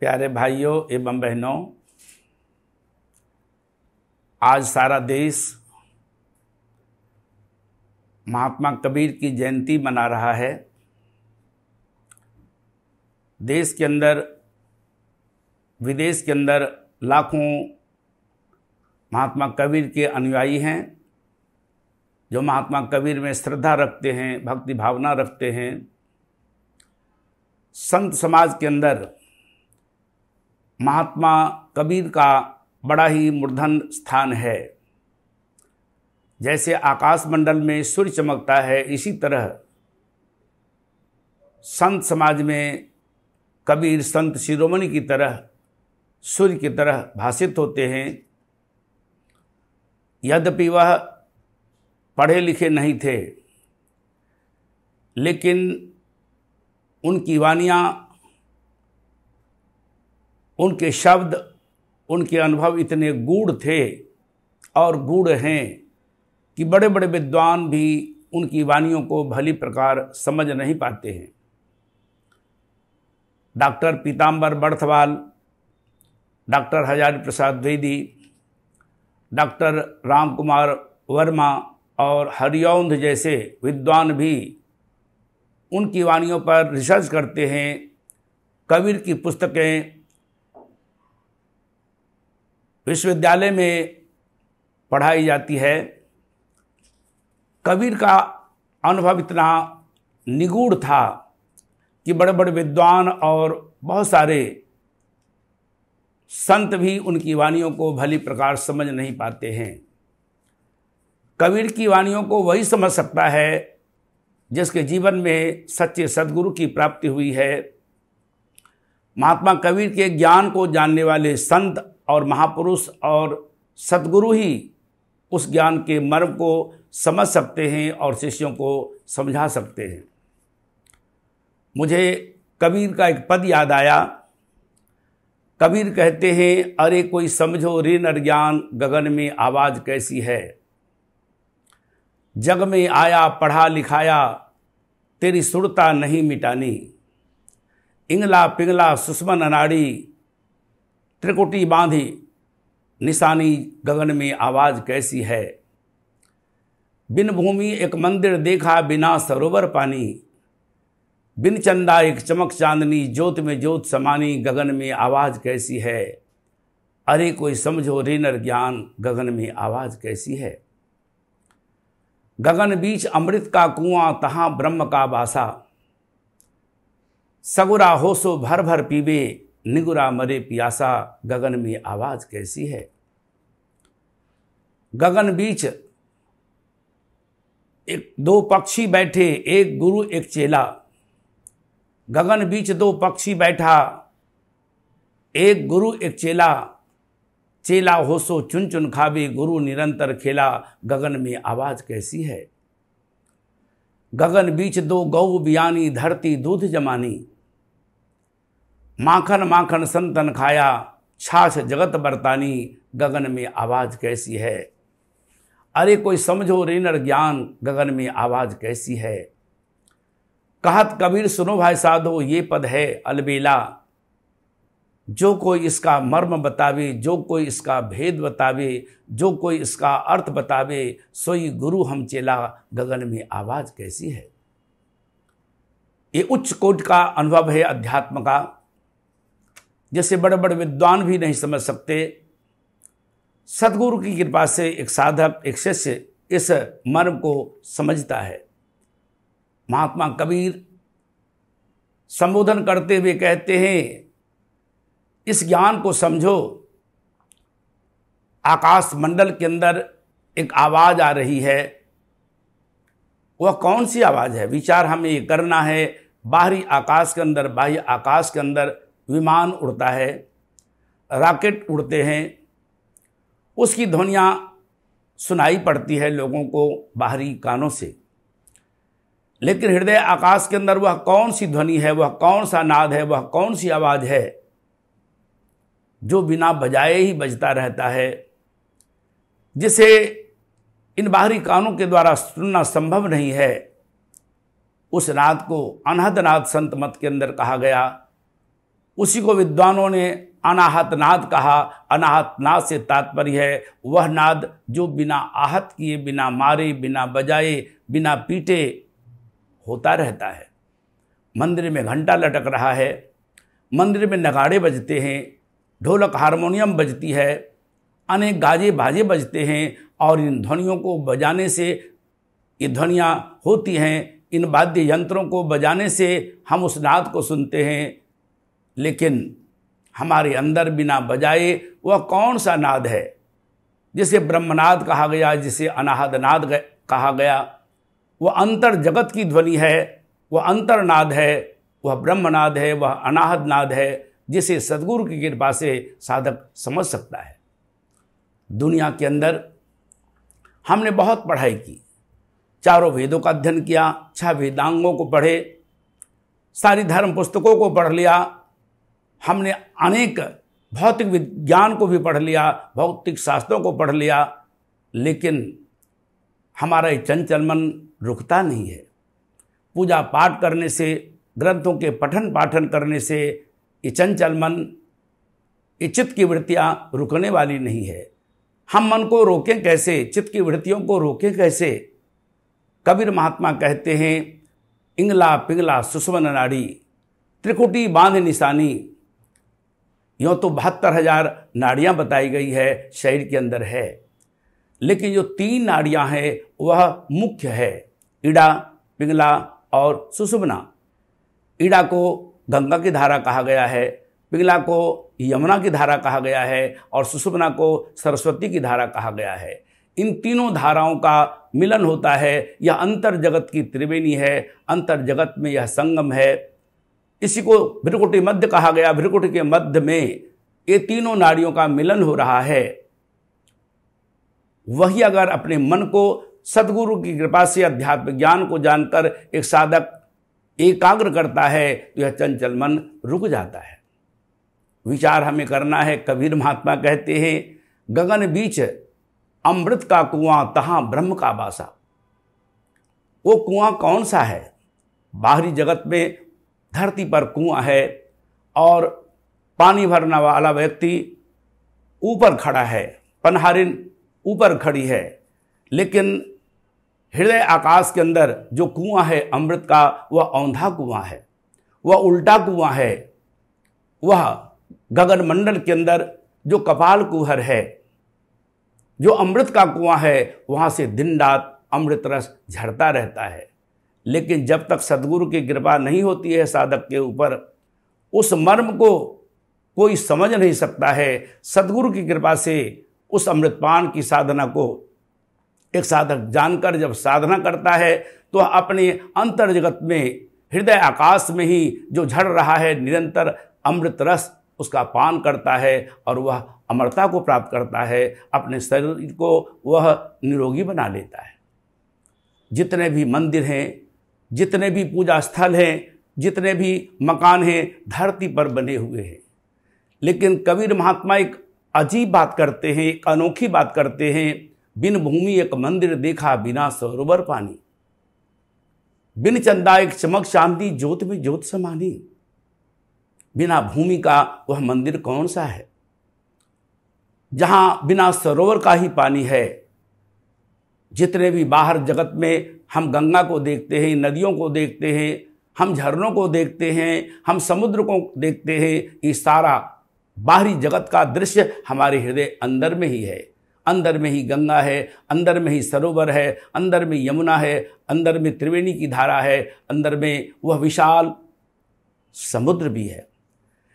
प्यारे भाइयों एवं बहनों, आज सारा देश महात्मा कबीर की जयंती मना रहा है। देश के अंदर विदेश के अंदर लाखों महात्मा कबीर के अनुयायी हैं, जो महात्मा कबीर में श्रद्धा रखते हैं, भक्ति भावना रखते हैं। संत समाज के अंदर महात्मा कबीर का बड़ा ही मूर्धन स्थान है। जैसे आकाश मंडल में सूर्य चमकता है, इसी तरह संत समाज में कबीर संत शिरोमणि की तरह सूर्य की तरह भासित होते हैं। यद्यपि वह पढ़े लिखे नहीं थे, लेकिन उनकी वाणियाँ, उनके शब्द, उनके अनुभव इतने गूढ़ थे और गूढ़ हैं कि बड़े बड़े विद्वान भी उनकी वाणियों को भली प्रकार समझ नहीं पाते हैं। डॉक्टर पीताम्बर बर्थवाल, डॉक्टर हजारी प्रसाद द्विवेदी, डॉक्टर राम कुमार वर्मा और हरिऔंध जैसे विद्वान भी उनकी वाणियों पर रिसर्च करते हैं। कबीर की पुस्तकें विश्वविद्यालय में पढ़ाई जाती है। कबीर का अनुभव इतना निगूढ़ था कि बड़े बड़े विद्वान और बहुत सारे संत भी उनकी वाणियों को भली प्रकार समझ नहीं पाते हैं। कबीर की वाणियों को वही समझ सकता है जिसके जीवन में सच्चे सद्गुरु की प्राप्ति हुई है। महात्मा कबीर के ज्ञान को जानने वाले संत और महापुरुष और सद्गुरु ही उस ज्ञान के मर्म को समझ सकते हैं और शिष्यों को समझा सकते हैं। मुझे कबीर का एक पद याद आया। कबीर कहते हैं, अरे कोई समझो रे नर ज्ञान, गगन में आवाज़ कैसी है। जग में आया पढ़ा लिखाया, तेरी सुरता नहीं मिटानी। इंगला पिंगला सुषमन अनाड़ी, त्रिकुटी बांधी निशानी, गगन में आवाज़ कैसी है। बिन भूमि एक मंदिर देखा, बिना सरोवर पानी। बिन चंदा एक चमक चांदनी, ज्योत में ज्योत समानी, गगन में आवाज़ कैसी है। अरे कोई समझो रे नर ज्ञान, गगन में आवाज़ कैसी है। गगन बीच अमृत का कुआं, तहाँ ब्रह्म का बासा। सगुरा होसो भर भर पीवे, निगुरा मरे पियासा, गगन में आवाज़ कैसी है। गगन बीच एक दो पक्षी बैठे, एक गुरु एक चेला। गगन बीच दो पक्षी बैठा, एक गुरु एक चेला। चेला होसो चुन चुन खावे, गुरु निरंतर खेला, गगन में आवाज़ कैसी है। गगन बीच दो गौ बियानी, धरती दूध जमानी। माखन माखन संतन खाया, छाछ जगत बरतानी, गगन में आवाज़ कैसी है। अरे कोई समझो रे नर ज्ञान, गगन में आवाज़ कैसी है। कहत कबीर सुनो भाई साधो, ये पद है अलबेला। जो कोई इसका मर्म बतावे, जो कोई इसका भेद बतावे, जो कोई इसका अर्थ बतावे, सोई गुरु हम चेला, गगन में आवाज़ कैसी है। ये उच्च कोटि का अनुभव है अध्यात्म का, जिसे बड़े बड़े विद्वान भी नहीं समझ सकते। सद्गुरु की कृपा से एक साधक, एक शिष्य इस मर्म को समझता है। महात्मा कबीर संबोधन करते हुए कहते हैं, इस ज्ञान को समझो। आकाश मंडल के अंदर एक आवाज़ आ रही है। वह कौन सी आवाज़ है, विचार हमें ये करना है। बाहरी आकाश के अंदर, बाह्य आकाश के अंदर विमान उड़ता है, रॉकेट उड़ते हैं, उसकी ध्वनियाँ सुनाई पड़ती है लोगों को बाहरी कानों से। लेकिन हृदय आकाश के अंदर वह कौन सी ध्वनि है, वह कौन सा नाद है, वह कौन सी आवाज़ है जो बिना बजाए ही बजता रहता है, जिसे इन बाहरी कानों के द्वारा सुनना संभव नहीं है। उस नाद को अनहद नाद संत मत के अंदर कहा गया। उसी को विद्वानों ने अनाहत नाद कहा। अनाहत नाद से तात्पर्य है वह नाद जो बिना आहत किए, बिना मारे, बिना बजाए, बिना पीटे होता रहता है। मंदिर में घंटा लटक रहा है, मंदिर में नगाड़े बजते हैं, ढोलक हारमोनियम बजती है, अनेक गाजे बाजे बजते हैं और इन ध्वनियों को बजाने से, ये ध्वनियाँ होती हैं, इन वाद्य यंत्रों को बजाने से हम उस नाद को सुनते हैं। लेकिन हमारे अंदर बिना बजाए वह कौन सा नाद है जिसे ब्रह्मनाद कहा गया, जिसे अनाहत नाद कहा गया? वह अंतर जगत की ध्वनि है, वह अंतरनाद है, वह ब्रह्मनाद है, वह अनाहत नाद है, जिसे सद्गुरु की कृपा से साधक समझ सकता है। दुनिया के अंदर हमने बहुत पढ़ाई की, चारों वेदों का अध्ययन किया, 6 वेदांगों को पढ़े, सारी धर्म पुस्तकों को पढ़ लिया, हमने अनेक भौतिक विज्ञान को भी पढ़ लिया, भौतिक शास्त्रों को पढ़ लिया, लेकिन हमारा ये चंचल मन रुकता नहीं है। पूजा पाठ करने से, ग्रंथों के पठन पाठन करने से ये चंचल मन, ये चित्त की वृत्तियाँ रुकने वाली नहीं है। हम मन को रोकें कैसे, चित्त की वृत्तियों को रोकें कैसे? कबीर महात्मा कहते हैं, इंगला पिंगला सुषुम्न नाड़ी, त्रिकुटी बांध निशानी। यूँ तो 72,000 नाड़ियाँ बताई गई है शरीर के अंदर है, लेकिन जो 3 नाड़ियाँ हैं वह मुख्य है, इड़ा, पिंगला और सुषुम्ना। इड़ा को गंगा की धारा कहा गया है, पिंगला को यमुना की धारा कहा गया है और सुषुम्ना को सरस्वती की धारा कहा गया है। इन तीनों धाराओं का मिलन होता है, यह अंतर जगत की त्रिवेणी है, अंतर जगत में यह संगम है। इसी को भ्रुकुटी मध्य कहा गया। भ्रुकुटी के मध्य में ये तीनों नाड़ियों का मिलन हो रहा है। वही अगर अपने मन को सद्गुरु की कृपा से अध्यात्म ज्ञान को जानकर एक साधक एकाग्र करता है तो यह चंचल मन रुक जाता है। विचार हमें करना है। कबीर महात्मा कहते हैं, गगन बीच अमृत का कुआं, तहां ब्रह्म का बासा। वो कुआं कौन सा है? बाहरी जगत में धरती पर कुआं है और पानी भरने वाला व्यक्ति ऊपर खड़ा है, पनहारिन ऊपर खड़ी है, लेकिन हृदय आकाश के अंदर जो कुआं है अमृत का, वह औंधा कुआं है, वह उल्टा कुआं है। वह गगन मंडल के अंदर जो कपाल कुहर है, जो अमृत का कुआं है, वहाँ से दिन रात अमृत रस झरता रहता है। लेकिन जब तक सद्गुरु की कृपा नहीं होती है साधक के ऊपर, उस मर्म को कोई समझ नहीं सकता है। सद्गुरु की कृपा से उस अमृतपान की साधना को एक साधक जानकर जब साधना करता है तो अपने अंतर जगत में, हृदय आकाश में ही जो झड़ रहा है निरंतर अमृत रस, उसका पान करता है और वह अमरता को प्राप्त करता है। अपने शरीर को वह निरोगी बना लेता है। जितने भी मंदिर हैं, जितने भी पूजा स्थल हैं, जितने भी मकान हैं, धरती पर बने हुए हैं, लेकिन कबीर महात्मा एक अजीब बात करते हैं, एक अनोखी बात करते हैं। बिन भूमि एक मंदिर देखा, बिना सरोवर पानी। बिन चंदा एक चमक चांदी, ज्योत में ज्योत समानी। बिना भूमि का वह मंदिर कौन सा है जहां बिना सरोवर का ही पानी है? जितने भी बाहर जगत में हम गंगा को देखते हैं, नदियों को देखते हैं, हम झरनों को देखते हैं, हम समुद्र को देखते हैं, ये सारा बाहरी जगत का दृश्य हमारे हृदय अंदर में ही है। अंदर में ही गंगा है, अंदर में ही सरोवर है, अंदर में यमुना है, अंदर में त्रिवेणी की धारा है, अंदर में वह विशाल समुद्र भी है।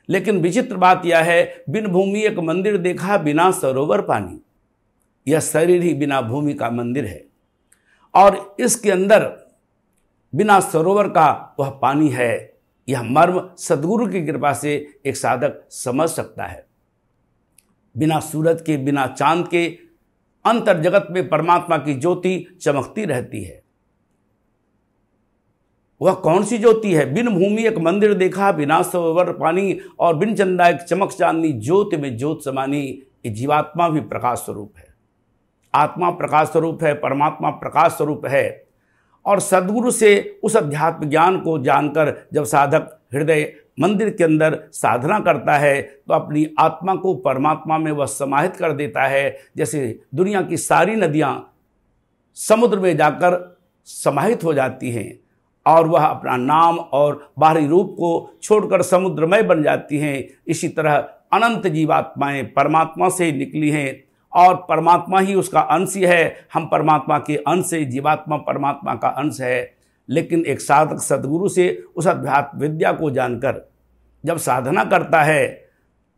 लेकिन विचित्र बात यह है, बिन भूमि एक मंदिर देखा, बिना सरोवर पानी। यह शरीर ही बिना भूमि का मंदिर है और इसके अंदर बिना सरोवर का वह पानी है। यह मर्म सद्गुरु की कृपा से एक साधक समझ सकता है। बिना सूरज के, बिना चांद के अंतर जगत में परमात्मा की ज्योति चमकती रहती है। वह कौन सी ज्योति है? बिन भूमि एक मंदिर देखा, बिना सरोवर पानी, और बिन चंदा एक चमक चांदनी, ज्योत में ज्योत समानी। ये जीवात्मा भी प्रकाश स्वरूप है, आत्मा प्रकाश स्वरूप है, परमात्मा प्रकाश स्वरूप है। और सद्गुरु से उस अध्यात्म ज्ञान को जानकर जब साधक हृदय मंदिर के अंदर साधना करता है तो अपनी आत्मा को परमात्मा में वह समाहित कर देता है। जैसे दुनिया की सारी नदियाँ समुद्र में जाकर समाहित हो जाती हैं और वह अपना नाम और बाहरी रूप को छोड़कर समुद्रमय बन जाती हैं, इसी तरह अनंत जीवात्माएं परमात्मा से निकली हैं और परमात्मा ही उसका अंश है। हम परमात्मा के अंश से, जीवात्मा परमात्मा का अंश है। लेकिन एक साधक सद्गुरु से उस अध्यात्म विद्या को जानकर जब साधना करता है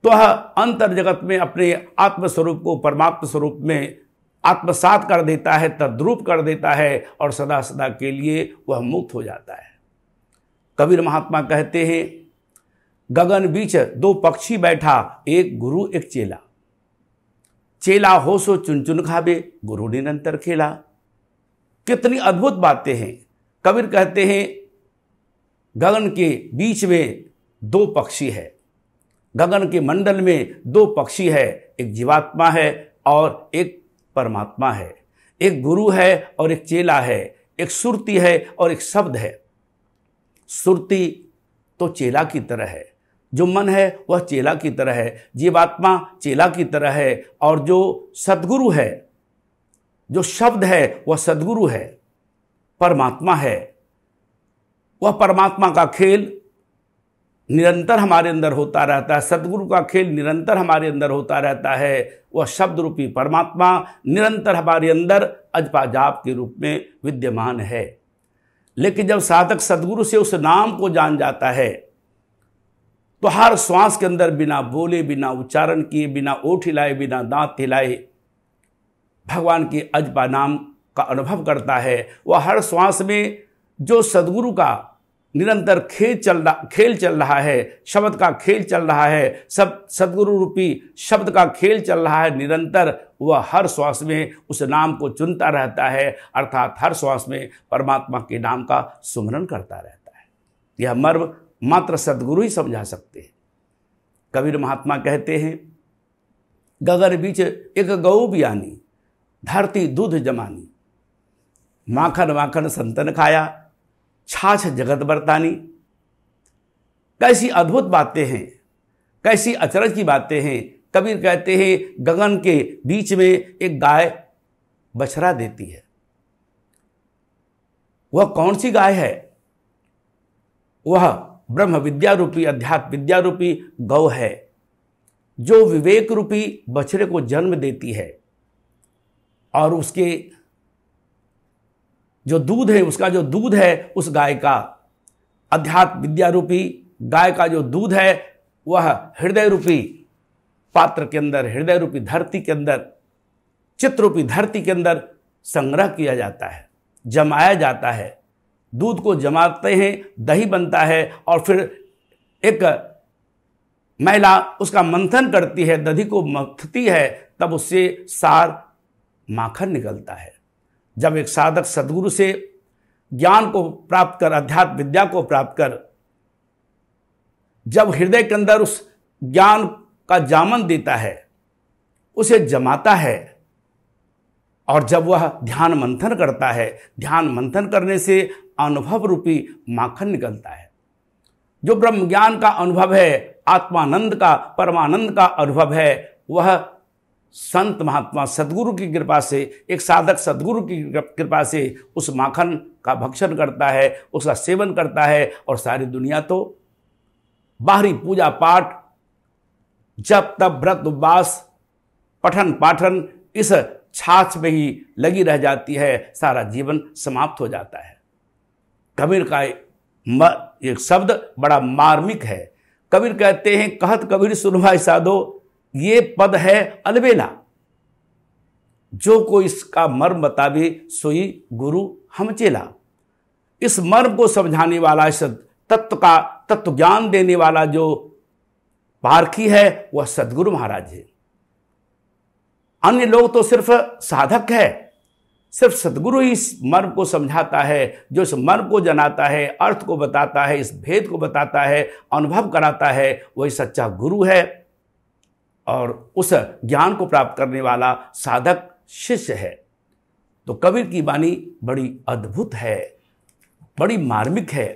तो वह अंतर जगत में अपने आत्मस्वरूप को परमात्मा स्वरूप में आत्मसात कर देता है, तद्रूप कर देता है और सदा सदा के लिए वह मुक्त हो जाता है। कबीर महात्मा कहते हैं, गगन बीच दो पक्षी बैठा, एक गुरु एक चेला। चेला हो सो चुन चुन खावे, गुरु निरंतर खेला। कितनी अद्भुत बातें हैं। कबीर कहते हैं, गगन के बीच में दो पक्षी है, गगन के मंडल में दो पक्षी है, एक जीवात्मा है और एक परमात्मा है, एक गुरु है और एक चेला है, एक सुरती है और एक शब्द है। सुरती तो चेला की तरह है, जो मन है वह चेला की तरह है, जीवात्मा चेला की तरह है और जो सद्गुरु है, जो शब्द है वह सद्गुरु है, परमात्मा है। वह परमात्मा का खेल निरंतर हमारे अंदर होता रहता है, सद्गुरु का खेल निरंतर हमारे अंदर होता रहता है। वह शब्द रूपी परमात्मा निरंतर हमारे अंदर अजपा जाप के रूप में विद्यमान है। लेकिन जब साधक सद्गुरु से उस नाम को जान जाता है तो हर श्वास के अंदर बिना बोले, बिना उच्चारण किए, बिना ओठ हिलाए, बिना दांत हिलाए भगवान के अजपा नाम का अनुभव करता है। वह हर श्वास में जो सद्गुरु का निरंतर खेल चल रहा है, शब्द का खेल चल रहा है, सब सद्गुरु रूपी शब्द का खेल चल रहा है निरंतर, वह हर श्वास में उस नाम को चुनता रहता है, अर्थात हर श्वास में परमात्मा के नाम का सुमरन करता रहता है। यह मर्म मात्र सद्गुरु ही समझा सकते हैं। कबीर महात्मा कहते हैं, गगन बीच एक गऊ बियानी, धरती दूध जमानी, माखन माखन संतन खाया, छाछ जगत बरतानी। कैसी अद्भुत बातें हैं, कैसी अचरज की बातें हैं। कबीर कहते हैं, गगन के बीच में एक गाय बछड़ा देती है। वह कौन सी गाय है? वह ब्रह्म विद्या रूपी, अध्यात्म विद्या रूपी गौ है, जो विवेक रूपी बछड़े को जन्म देती है और उसके जो दूध है, उसका जो दूध है, उस गाय का, अध्यात्म विद्या रूपी गाय का जो दूध है, वह हृदय रूपी पात्र के अंदर, हृदय रूपी धरती के अंदर, चित्त रूपी धरती के अंदर संग्रह किया जाता है, जमाया जाता है। दूध को जमाते हैं, दही बनता है और फिर एक महिला उसका मंथन करती है, दही को मथती है, तब उससे सार माखन निकलता है। जब एक साधक सद्गुरु से ज्ञान को प्राप्त कर, अध्यात्म विद्या को प्राप्त कर, जब हृदय के अंदर उस ज्ञान का जामन देता है, उसे जमाता है और जब वह ध्यान मंथन करता है, ध्यान मंथन करने से अनुभव रूपी माखन निकलता है। जो ब्रह्म ज्ञान का अनुभव है, आत्मानंद का, परमानंद का अनुभव है, वह संत महात्मा सद्गुरु की कृपा से, एक साधक सद्गुरु की कृपा से उस माखन का भक्षण करता है, उसका सेवन करता है। और सारी दुनिया तो बाहरी पूजा पाठ, जप तप व्रत उपवास, पठन पाठन, इस छाछ में ही लगी रह जाती है, सारा जीवन समाप्त हो जाता है। कबीर का एक शब्द बड़ा मार्मिक है। कबीर कहते हैं, कहत कबीर सुनवाई साधो, ये पद है अलबेला, जो कोई इसका मर्म बतावे सोई गुरु हम चेला। इस मर्म को समझाने वाला, इस तत्व का तत्व ज्ञान देने वाला जो पारखी है, वह सद्गुरु महाराज है। अन्य लोग तो सिर्फ साधक है, सिर्फ सद्गुरु ही इस मर्म को समझाता है, जो इस मर्म को जनाता है, अर्थ को बताता है, इस भेद को बताता है, अनुभव कराता है, वही सच्चा गुरु है और उस ज्ञान को प्राप्त करने वाला साधक शिष्य है। तो कबीर की वाणी बड़ी अद्भुत है, बड़ी मार्मिक है।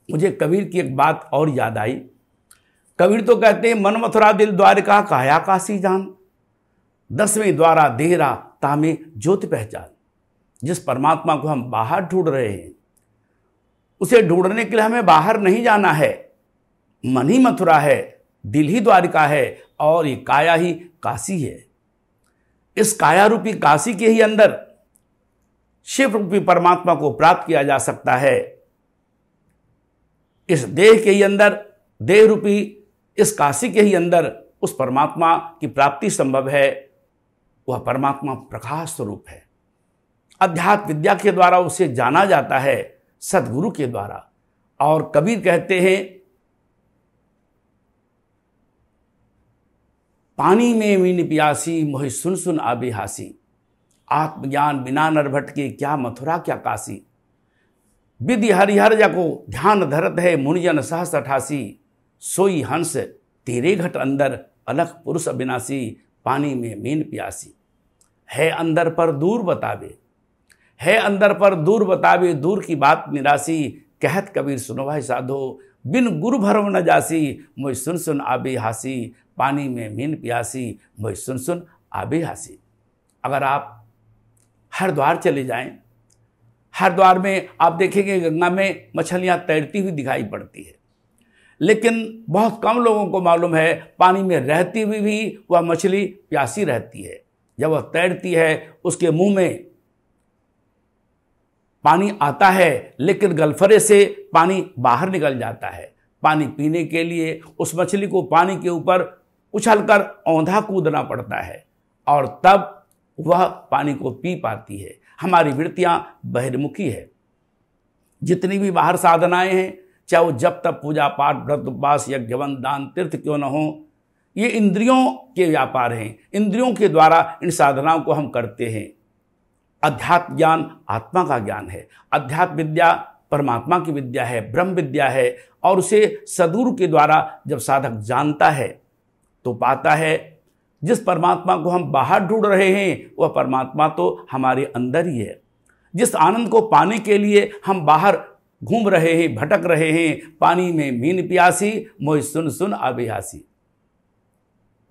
मुझे कबीर की एक बात और याद आई। कबीर तो कहते हैं, मन मथुरा दिल द्वारिका काया काशी जान, 10वें द्वारा देहरा तामे ज्योति पहचान। जिस परमात्मा को हम बाहर ढूंढ रहे हैं, उसे ढूंढने के लिए हमें बाहर नहीं जाना है। मन ही मथुरा है, दिल ही द्वारिका है और ये काया ही काशी है। इस काया रूपी काशी के ही अंदर शिव रूपी परमात्मा को प्राप्त किया जा सकता है। इस देह के ही अंदर, देह रूपी इस काशी के ही अंदर उस परमात्मा की प्राप्ति संभव है। वह परमात्मा प्रकाश स्वरूप है। अध्यात्म विद्या के द्वारा उसे जाना जाता है, सदगुरु के द्वारा। और कबीर कहते हैं, पानी में मीन प्यासी मोहि सुन सुन आबे हासी, आत्मज्ञान बिना नर भटके क्या मथुरा क्या काशी। विधि हरिहर जको ध्यान धरत है मुनिजन सहस 88, सोई हंस तेरे घट अंदर अलख पुरुष अविनाशी, पानी में मीन प्यासी। है अंदर पर दूर बतावे, है अंदर पर दूर बतावे, दूर की बात निराशी। कहत कबीर सुनो भाई साधो, बिन गुरु भरम न जासी, मोहि सुन सुन आबे हासी, पानी में मीन प्यासी, मोहि सुन सुन आबे हासी। अगर आप हरिद्वार चले जाएं, हरिद्वार में आप देखेंगे गंगा में मछलियां तैरती हुई दिखाई पड़ती है, लेकिन बहुत कम लोगों को मालूम है पानी में रहती हुई भी वह मछली प्यासी रहती है। जब वह तैरती है, उसके मुंह में पानी आता है, लेकिन गलफरे से पानी बाहर निकल जाता है। पानी पीने के लिए उस मछली को पानी के ऊपर उछलकर औंधा कूदना पड़ता है और तब वह पानी को पी पाती है। हमारी वृत्तियां बहिर्मुखी है। जितनी भी बाहर साधनाएं हैं, चाहे वो जब तक पूजा पाठ व्रत उपवास यज्ञ दान तीर्थ क्यों न हो, ये इंद्रियों के व्यापार हैं। इंद्रियों के द्वारा इन साधनाओं को हम करते हैं। अध्यात्म ज्ञान आत्मा का ज्ञान है। अध्यात्म विद्या परमात्मा की विद्या है, ब्रह्म विद्या है। और उसे सद्गुरु के द्वारा जब साधक जानता है तो पाता है जिस परमात्मा को हम बाहर ढूंढ रहे हैं, वह परमात्मा तो हमारे अंदर ही है। जिस आनंद को पाने के लिए हम बाहर घूम रहे हैं, भटक रहे हैं, पानी में मीन प्यासी मोहि सुन सुन आबे हासी,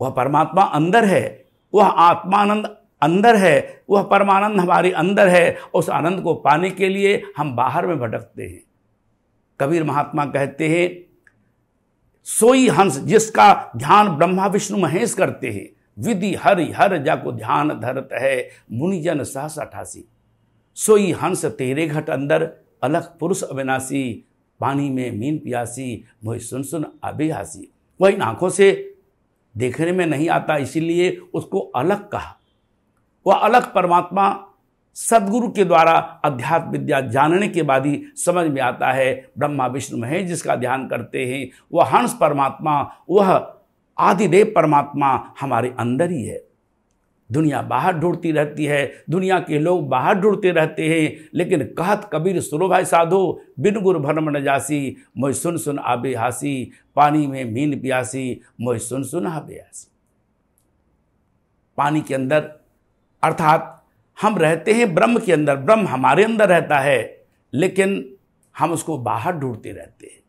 वह परमात्मा अंदर है। वह आत्मानंद अंदर है, वह परमानंद हमारे अंदर है। उस आनंद को पाने के लिए हम बाहर में भटकते हैं। कबीर महात्मा कहते हैं, सोई हंस जिसका ध्यान ब्रह्मा विष्णु महेश करते हैं, विधि हरि हर जाको ध्यान धरत है मुनिजन सहस 88। सोई हंस तेरे घट अंदर अलख पुरुष अविनाशी, पानी में मीन प्यासी मोहि सुन सुन आबे हासी। वह इन आंखों से देखने में नहीं आता, इसीलिए उसको अलग कहा। वह अलग परमात्मा सदगुरु के द्वारा अध्यात्म विद्या जानने के बाद ही समझ में आता है। ब्रह्मा विष्णु महेश जिसका ध्यान करते हैं, वह हंस परमात्मा, वह आदिदेव परमात्मा हमारे अंदर ही है। दुनिया बाहर ढूंढती रहती है, दुनिया के लोग बाहर ढूंढते रहते हैं, लेकिन कहत कबीर सुनो भाई साधो, बिन गुरु भरम न जासी, मोहि सुन सुन आबे हासी, पानी में मीन प्यासी मोहि सुन सुन आबे हासी। पानी के अंदर अर्थात हम रहते हैं ब्रह्म के अंदर, ब्रह्म हमारे अंदर रहता है, लेकिन हम उसको बाहर ढूंढते रहते हैं।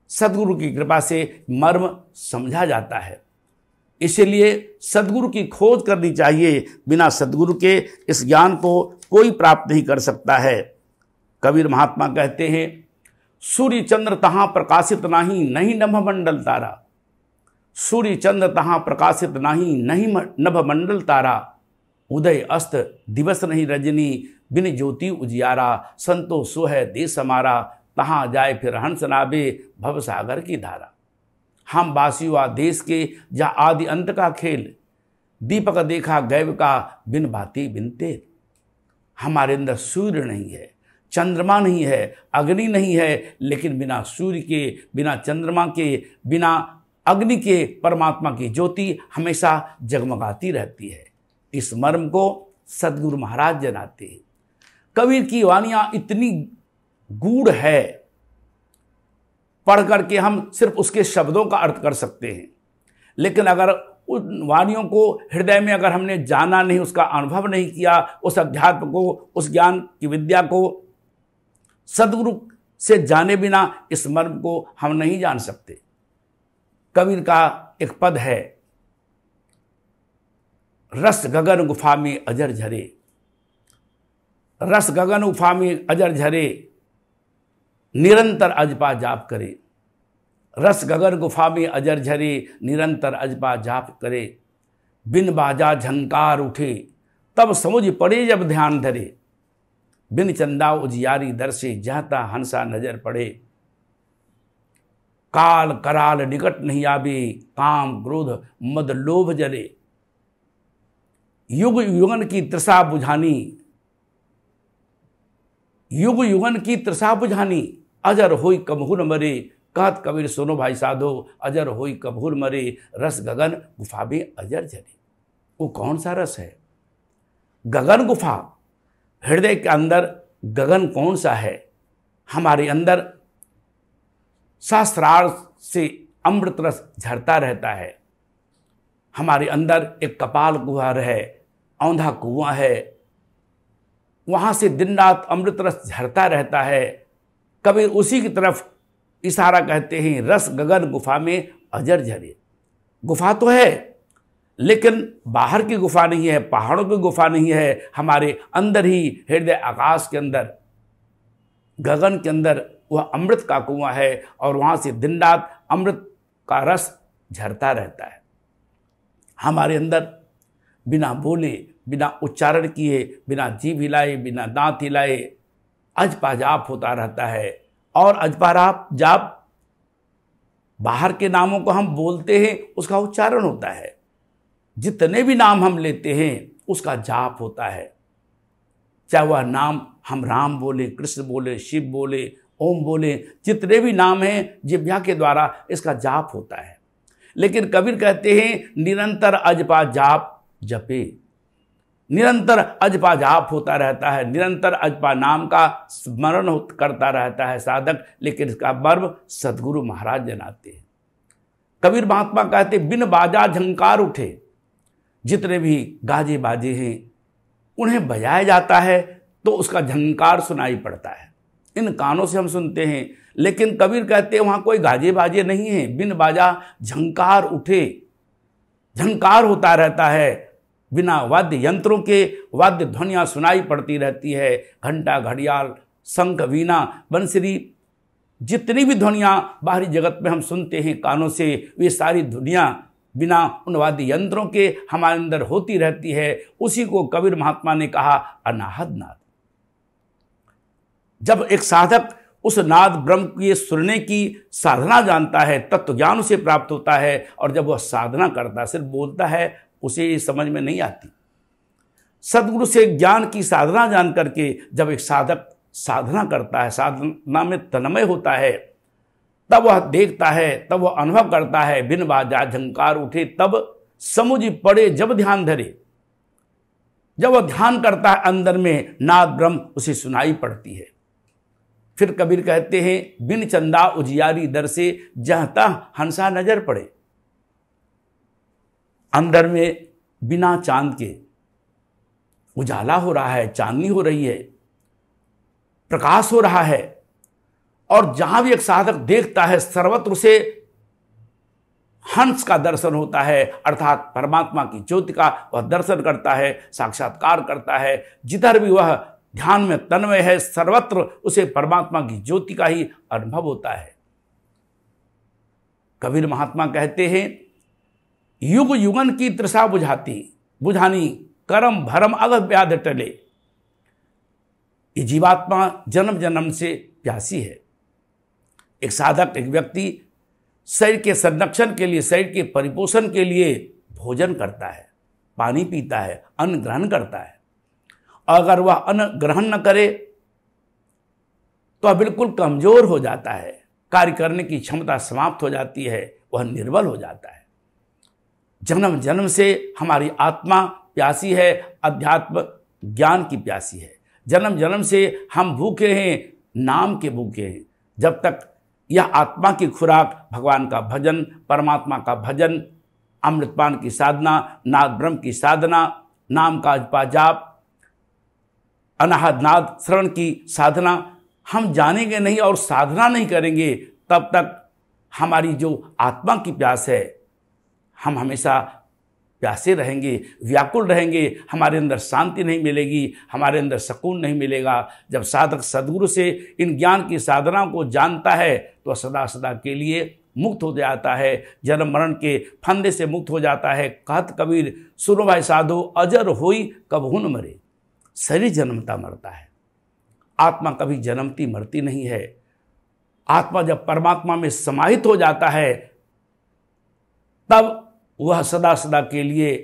सदगुरु की कृपा से मर्म समझा जाता है, इसीलिए सदगुरु की खोज करनी चाहिए। बिना सदगुरु के इस ज्ञान को कोई प्राप्त नहीं कर सकता है। कबीर महात्मा कहते हैं, सूर्य चंद्र तहाँ प्रकाशित नाही, नहीं नभ मंडल तारा। सूर्य चंद्र तहाँ प्रकाशित नाही, नहीं नभ मंडल तारा। उदय अस्त दिवस नहीं रजनी, बिन ज्योति उजियारा। संतो सो है देश हमारा, तहाँ जाए फिर हंस नाबे भव सागर की धारा। हम वासियुआ देश के जहाँ आदि अंत का खेल, दीपक देखा गैव का बिन भांति बिन तेल। हमारे अंदर सूर्य नहीं है, चंद्रमा नहीं है, अग्नि नहीं है, लेकिन बिना सूर्य के, बिना चंद्रमा के, बिना अग्नि के परमात्मा की ज्योति हमेशा जगमगाती रहती है। इस मर्म को सदगुरु महाराज जनाते हैं। कबीर की वाणियाँ इतनी गूढ़ है, पढ़ करके हम सिर्फ उसके शब्दों का अर्थ कर सकते हैं, लेकिन अगर उन वाणियों को हृदय में अगर हमने जाना नहीं, उसका अनुभव नहीं किया, उस अध्यात्म को, उस ज्ञान की विद्या को, सदगुरु से जाने बिना इस मर्म को हम नहीं जान सकते। कबीर का एक पद है, रस गगन गुफा में अजर झरे, रस गगन गुफा में अजर झरे, निरंतर अजपा जाप करे। रस गगन गुफा में अजर झरे, निरंतर अजपा जाप करे। बिन बाजा झंकार उठे, तब समुझ पड़े जब ध्यान धरे। बिन चंदा उजियारी दर से, जहता हंसा नजर पड़े। काल कराल निकट नहीं आवे, काम क्रोध मद लोभ जले। युग युगन की तृषा बुझानी, युग युगन की तृषा बुझानी। अजर होई कबहूर मरे, कहत कबीर सुनो भाई साधो। अजर होई कबहूर मरे, रस गगन गुफा में अजर झरे। वो कौन सा रस है? गगन गुफा, हृदय के अंदर गगन कौन सा है? हमारे अंदर शास्त्रार्थ से अमृत रस झरता रहता है। हमारे अंदर एक कपाल कुहर है, औंधा कुआं है, वहां से दिन रात अमृत रस झरता रहता है। कबीर उसी की तरफ इशारा कहते हैं, रस गगन गुफा में अजर झरे। गुफा तो है, लेकिन बाहर की गुफा नहीं है, पहाड़ों की गुफा नहीं है, हमारे अंदर ही हृदय आकाश के अंदर, गगन के अंदर वह अमृत का कुआं है और वहां से दिन रात अमृत का रस झरता रहता है। हमारे अंदर बिना बोले, बिना उच्चारण किए, बिना जीभ हिलाए, बिना दांत हिलाए अजपा जाप होता रहता है। और अजपा जाप, बाहर के नामों को हम बोलते हैं, उसका उच्चारण होता है। जितने भी नाम हम लेते हैं उसका जाप होता है। चाहे वह नाम हम राम बोले, कृष्ण बोले, शिव बोले, ओम बोले, जितने भी नाम हैं जिह्वा के द्वारा इसका जाप होता है। लेकिन कबीर कहते हैं, निरंतर अजपा जाप जपे। निरंतर अजपा जाप होता रहता है, निरंतर अजपा नाम का स्मरण करता रहता है साधक। लेकिन इसका मर्म सदगुरु महाराज जनाते हैं। कबीर महात्मा कहते, बिन बाजा झंकार उठे। जितने भी गाजे बाजे हैं उन्हें बजाया जाता है तो उसका झंकार सुनाई पड़ता है। इन कानों से हम सुनते हैं, लेकिन कबीर कहते हैं वहां कोई गाजे बाजे नहीं है। बिन बाजा झंकार उठे, झंकार होता रहता है। बिना वाद्य यंत्रों के वाद्य ध्वनियां सुनाई पड़ती रहती है। घंटा, घड़ियाल, शंख, वीणा, बंसरी, जितनी भी ध्वनियां बाहरी जगत में हम सुनते हैं कानों से, वे सारी ध्वनियां बिना उन वाद्य यंत्रों के हमारे अंदर होती रहती है। उसी को कबीर महात्मा ने कहा अनाहद नाद। जब एक साधक उस नाद ब्रह्म की सुनने की साधना जानता है, तत्व ज्ञान उसे प्राप्त होता है। और जब वह साधना करता है, सिर्फ बोलता है, उसे ये समझ में नहीं आती। सदगुरु से ज्ञान की साधना जान करके जब एक साधक साधना करता है, साधना में तन्मय होता है, तब वह देखता है, तब वह अनुभव करता है। बिन बाजा झंकार उठे, तब समुझ पड़े जब ध्यान धरे। जब वह ध्यान करता है, अंदर में नाद ब्रह्म उसे सुनाई पड़ती है। फिर कबीर कहते हैं, बिन चंदा उजियारी दर से, जहता हंसा नजर पड़े। अंदर में बिना चांद के उजाला हो रहा है, चांदनी हो रही है, प्रकाश हो रहा है। और जहां भी एक साधक देखता है, सर्वत्र उसे हंस का दर्शन होता है, अर्थात परमात्मा की ज्योति का वह दर्शन करता है, साक्षात्कार करता है। जिधर भी वह ध्यान में तन्मय है, सर्वत्र उसे परमात्मा की ज्योति का ही अनुभव होता है। कबीर महात्मा कहते हैं, युग युगन की तृषा बुझानी, कर्म भरम अग व्याध टले। ये जीवात्मा जन्म जन्म से प्यासी है। एक साधक, एक व्यक्ति शरीर के संरक्षण के लिए, शरीर के परिपोषण के लिए भोजन करता है, पानी पीता है, अन्न ग्रहण करता है। अगर वह अन्न ग्रहण न करे तो वह बिल्कुल कमजोर हो जाता है, कार्य करने की क्षमता समाप्त हो जाती है, वह निर्बल हो जाता है। जन्म जन्म से हमारी आत्मा प्यासी है, अध्यात्म ज्ञान की प्यासी है। जन्म जन्म से हम भूखे हैं, नाम के भूखे हैं। जब तक यह आत्मा की खुराक, भगवान का भजन, परमात्मा का भजन, अमृतपान की साधना, नाद ब्रह्म की साधना, नाम का जपा जाप, अनाहद नाद श्रवण की साधना, हम जानेंगे नहीं और साधना नहीं करेंगे, तब तक हमारी जो आत्मा की प्यास है, हम हमेशा प्यासे रहेंगे, व्याकुल रहेंगे, हमारे अंदर शांति नहीं मिलेगी, हमारे अंदर सुकून नहीं मिलेगा। जब साधक सद्गुरु से इन ज्ञान की साधना को जानता है तो सदा सदा के लिए मुक्त हो जाता है, जन्म मरण के फंदे से मुक्त हो जाता है। कहत कबीर सुनो भाई साधो, अजर होई कबहू न मरे। शरीर जन्मता मरता है, आत्मा कभी जन्मती मरती नहीं है। आत्मा जब परमात्मा में समाहित हो जाता है तब वह सदा सदा के लिए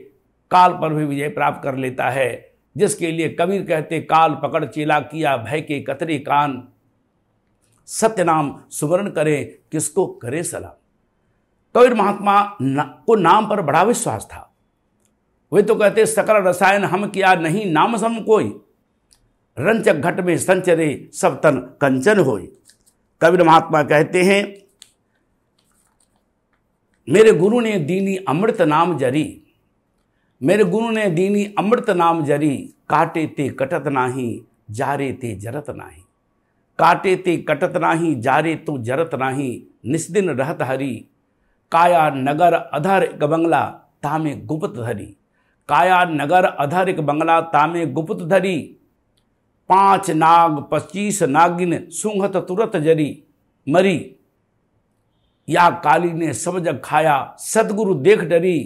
काल पर भी विजय प्राप्त कर लेता है, जिसके लिए कबीर कहते काल पकड़ चेला किया भय के कतरे कान, सत्य नाम सुमरण करे किसको करे सलाम। कबीर महात्मा को नाम पर बड़ा विश्वास था। वे तो कहते सकल रसायन हम किया नहीं नाम सम कोई, रंचक घट में संचरे सब तन कंचन होई। कबीर महात्मा कहते हैं मेरे गुरु ने दीनी अमृत नाम जरी, मेरे गुरु ने दीनी अमृत नाम जरी, काटे ते कटत नाही जारे ते जरत नाही, काटे ते कटत नाही जारे तो जरत नाही, निस्दिन रहत हरी, काया नगर अधर एक बंगला तामे गुप्त धरी, काया नगर अधर एक बंगला तामे गुप्त धरी, 5 नाग 25 नागिन सूंघत तुरत जरी मरी, या काली ने सब जग खाया सतगुरु देख डरी,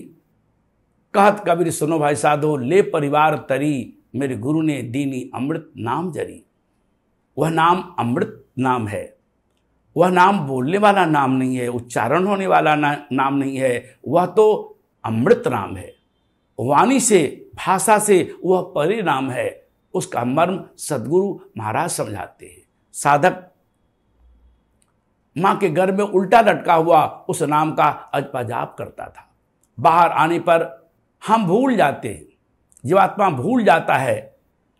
कहत कबीर सुनो भाई साधो ले परिवार तरी, मेरे गुरु ने दीनी अमृत नाम जरी। वह नाम अमृत नाम है, वह नाम बोलने वाला नाम नहीं है, उच्चारण होने वाला नाम नहीं है, वह तो अमृत नाम है। वाणी से भाषा से वह परिणाम है, उसका मर्म सद्गुरु महाराज समझाते हैं। साधक माँ के गर्भ में उल्टा लटका हुआ उस नाम का अजपा जाप करता था। बाहर आने पर हम भूल जाते हैं, जीवात्मा भूल जाता है,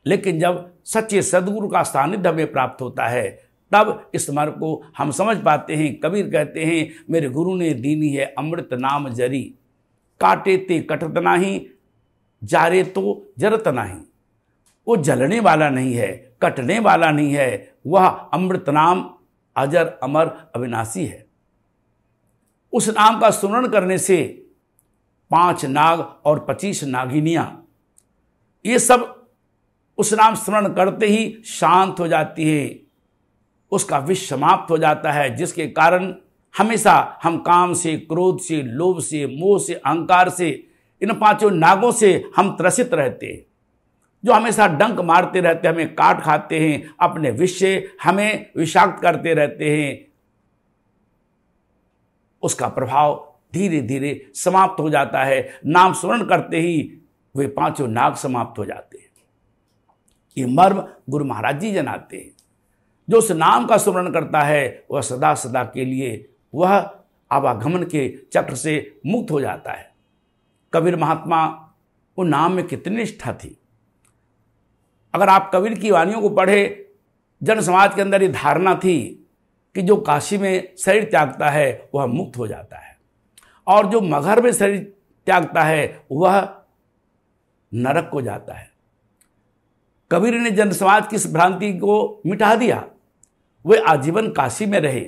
लेकिन जब सच्चे सद्गुरु का सानिध्य हमें प्राप्त होता है तब इस मर्म को हम समझ पाते हैं। कबीर कहते हैं मेरे गुरु ने दीनी है अमृत नाम जरी, काटे ते कटत नाही जारे तो जरत नाही। वो जलने वाला नहीं है, कटने वाला नहीं है, वह अमृत नाम अजर अमर अविनाशी है। उस नाम का सुमरण करने से 5 नाग और 25 नागिनियां ये सब उस नाम स्मरण करते ही शांत हो जाती है, उसका विष समाप्त हो जाता है, जिसके कारण हमेशा हम काम से, क्रोध से, लोभ से, मोह से, अहंकार से, इन 5 नागों से हम त्रसित रहते हैं, जो हमेशा डंक मारते रहते हैं, हमें काट खाते हैं, अपने विष से हमें विषाक्त करते रहते हैं। उसका प्रभाव धीरे धीरे समाप्त हो जाता है। नाम स्मरण करते ही वे 5 नाग समाप्त हो जाते हैं। ये मर्म गुरु महाराज जी जनाते हैं। जो उस नाम का स्मरण करता है वह सदा सदा के लिए वह आवागमन के चक्र से मुक्त हो जाता है। कबीर महात्मा को नाम में कितनी निष्ठा थी। अगर आप कबीर की वाणियों को पढ़े, जन समाज के अंदर ये धारणा थी कि जो काशी में शरीर त्यागता है वह मुक्त हो जाता है, और जो मगहर में शरीर त्यागता है वह नरक को जाता है। कबीर ने जन समाज की इस भ्रांति को मिटा दिया। वे आजीवन काशी में रहे,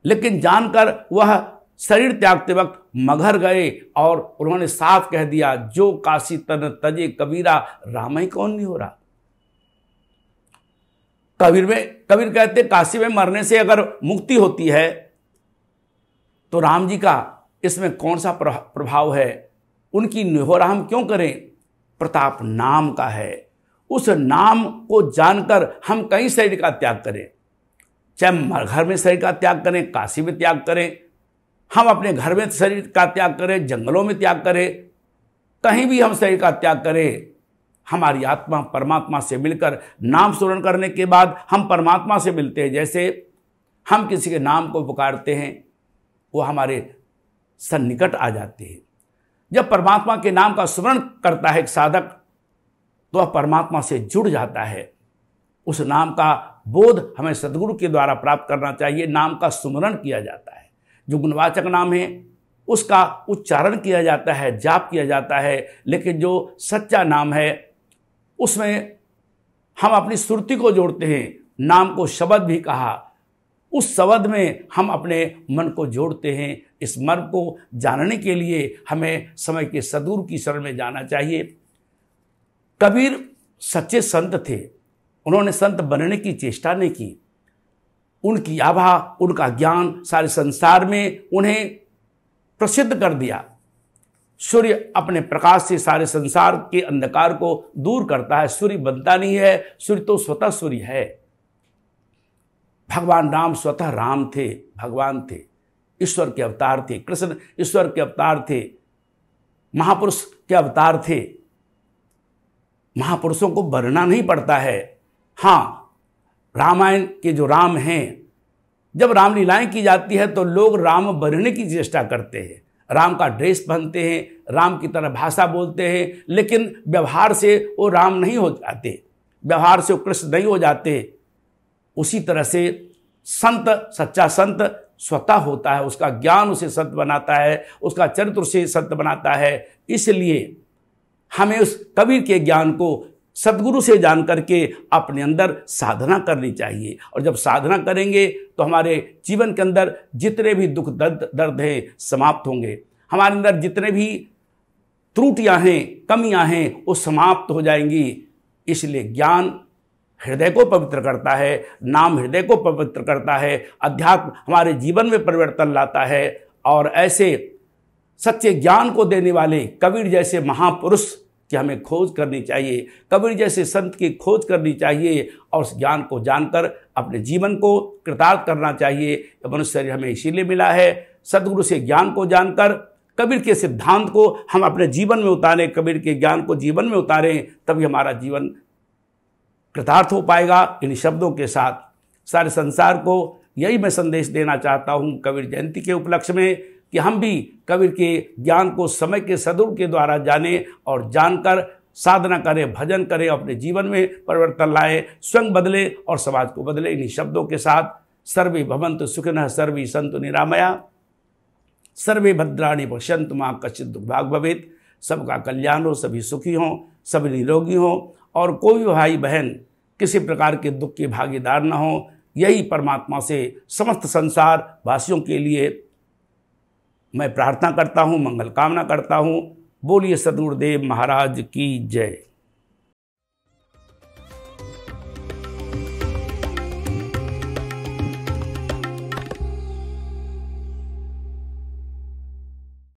लेकिन जानकर वह शरीर त्यागते वक्त मगहर गए और उन्होंने साफ कह दिया जो काशी तन तजे कबीरा राम ही कौन नहीं हो रहा। कबीर कहते काशी में मरने से अगर मुक्ति होती है तो राम जी का इसमें कौन सा प्रभाव है, उनकी निहोरा हम क्यों करें। प्रताप नाम का है, उस नाम को जानकर हम कहीं शरीर का त्याग करें, चाहे घर में शरीर का त्याग करें, काशी में त्याग करें, हम अपने घर में शरीर का त्याग करें, जंगलों में त्याग करें, कहीं भी हम शरीर का त्याग करें, हमारी आत्मा परमात्मा से मिलकर नाम स्मरण करने के बाद हम परमात्मा से मिलते हैं। जैसे हम किसी के नाम को पुकारते हैं वो हमारे सन्निकट आ जाते हैं। जब परमात्मा के नाम का स्मरण करता है एक साधक तो वह परमात्मा से जुड़ जाता है। उस नाम का बोध हमें सद्गुरु के द्वारा प्राप्त करना चाहिए। नाम का सुमरण किया जाता है, जो गुणवाचक नाम है उसका उच्चारण किया जाता है, जाप किया जाता है, लेकिन जो सच्चा नाम है उसमें हम अपनी सुरती को जोड़ते हैं, नाम को शब्द भी कहा। उस शब्द में हम अपने मन को जोड़ते हैं। इस मन को जानने के लिए हमें समय के सदगुरु की शरण में जाना चाहिए। कबीर सच्चे संत थे, उन्होंने संत बनने की चेष्टा नहीं की। उनकी आभा, उनका ज्ञान सारे संसार में उन्हें प्रसिद्ध कर दिया। सूर्य अपने प्रकाश से सारे संसार के अंधकार को दूर करता है। सूर्य बनता नहीं है, सूर्य तो स्वतः सूर्य है। भगवान राम स्वतः राम थे, भगवान थे, ईश्वर के अवतार थे। कृष्ण ईश्वर के अवतार थे, महापुरुष के अवतार थे। महापुरुषों को बनना नहीं पड़ता है। हाँ, रामायण के जो राम हैं, जब रामलीलाएं की जाती है तो लोग राम बनने की चेष्टा करते हैं, राम का ड्रेस पहनते हैं, राम की तरह भाषा बोलते हैं, लेकिन व्यवहार से वो राम नहीं हो जाते, व्यवहार से वो कृष्ण नहीं हो जाते। उसी तरह से संत, सच्चा संत स्वतः होता है, उसका ज्ञान उसे संत बनाता है, उसका चरित्र उसे संत बनाता है। इसलिए हमें उस कबीर के ज्ञान को सद्गुरु से जान करके अपने अंदर साधना करनी चाहिए। और जब साधना करेंगे तो हमारे जीवन के अंदर जितने भी दुख दर्द हैं समाप्त होंगे, हमारे अंदर जितने भी त्रुटियां हैं, कमियां हैं, वो समाप्त हो जाएंगी। इसलिए ज्ञान हृदय को पवित्र करता है, नाम हृदय को पवित्र करता है, अध्यात्म हमारे जीवन में परिवर्तन लाता है। और ऐसे सच्चे ज्ञान को देने वाले कबीर जैसे महापुरुष की हमें खोज करनी चाहिए, कबीर जैसे संत की खोज करनी चाहिए और उस ज्ञान को जानकर अपने जीवन को कृतार्थ करना चाहिए। मनुष्य शरीर हमें इसीलिए मिला है। सद्गुरु से ज्ञान को जानकर कबीर के सिद्धांत को हम अपने जीवन में उतारें, कबीर के ज्ञान को जीवन में उतारें, तभी हमारा जीवन कृतार्थ हो पाएगा। इन शब्दों के साथ सारे संसार को यही मैं संदेश देना चाहता हूँ कबीर जयंती के उपलक्ष्य में, कि हम भी कबीर के ज्ञान को समय के सद्गुरु के द्वारा जानें और जानकर साधना करें, भजन करें, अपने जीवन में परिवर्तन लाएं, स्वयं बदले और समाज को बदले। इन्हीं शब्दों के साथ सर्वे भवन्तु सुखिनः, सर्वे सन्तु निरामया, सर्वे भद्राणि पश्यन्तु मा कश्चित् दुर्भाग् भवेत्। सबका कल्याण हो, सभी सुखी हों, सभी निरोगी हों और कोई भी भाई बहन किसी प्रकार के दुख के भागीदार न हो। यही परमात्मा से समस्त संसार वासियों के लिए मैं प्रार्थना करता हूँ, मंगल कामना करता हूँ। बोलिए सद्गुरुदेव महाराज की जय।